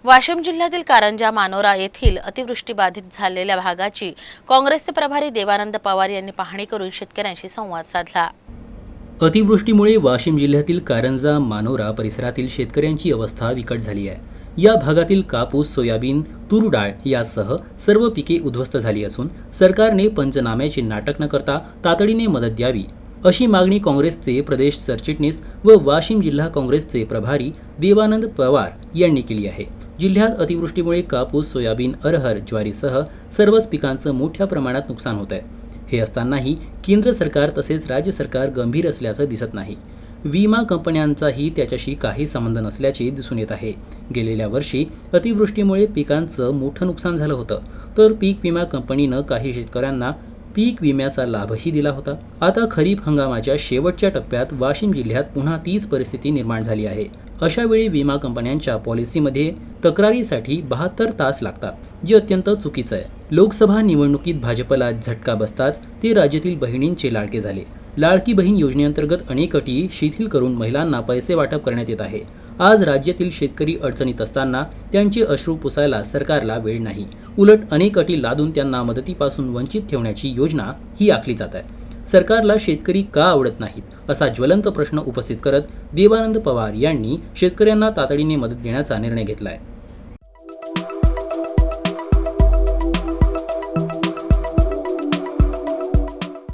वाशिम जिल्ह्यातील कारंजा मानोरा येथील अतिवृष्टीबाधित झालेल्या भागाची काँग्रेसचे प्रभारी देवानंद पवार यांनी पाहणी करून शेतकऱ्यांशी संवाद साधला। अतिवृष्टीमुळे वाशिम जिल्ह्यातील कारंजा मानोरा परिसरातील शेतकऱ्यांची अवस्था विकट झाली आहे। या भागातील कापूस, सोयाबीन, तूर डाळ यासह सर्व पिके उद्ध्वस्त झाली असून सरकारने पंचनाम्याचे नाटक न करता तातडीने मदत द्यावी अशी मागणी काँग्रेसचे प्रदेश सरचिटणीस व वाशिम जिल्हा काँग्रेसचे प्रभारी देवानंद पवार यांनी केली आहे। जिल्ह्यात अतिवृष्टीमुळे कापूस, सोयाबीन, अरहर, ज्वारीसह सर्वच पिकांचं मोठ्या प्रमाणात नुकसान होत आहे। हे असतानाही केंद्र सरकार तसेच राज्य सरकार गंभीर असल्याचं दिसत नाही। विमा कंपन्यांचाही त्याच्याशी काही संबंध नसल्याचे दिसून येत आहे। गेलेल्या वर्षी अतिवृष्टीमुळे पिकांचं मोठं नुकसान झालं होतं, तर पीक विमा कंपनीनं काही शेतकऱ्यांना पीक विम्याचा लाभही दिला होता। आता खरीप हंगामाच्या शेवटच्या टप्प्यात वाशिम जिल्ह्यात पुन्हा तीच परिस्थिती निर्माण झाली आहे। अशा वेळी विमा कंपन्यांच्या पॉलिसीमध्ये तक्रारीसाठी 72 तास लागतात, जे अत्यंत चुकीचं आहे। लोकसभा निवडणुकीत भाजपला झटका बसताच ते राज्यातील बहिणींचे लाडके झाले। लाडकी बहीण योजनेअंतर्गत अनेक अटी शिथिल करून महिलांना पैसे वाटप करण्यात येत आहे। आज राज्यातील शेतकरी अडचणीत असताना त्यांचे अश्रू पुसायला सरकारला वेळ नाही, उलट अनेक अटी लादून त्यांना मदतीपासून वंचित ठेवण्याची योजना ही आखली जात आहे। सरकारला शेतकरी का आवडत नाहीत असा ज्वलंत प्रश्न उपस्थित करत देवानंद पवार यांनी शेतकऱ्यांना तातडीने मदत देण्याचा निर्णय घेतलाय।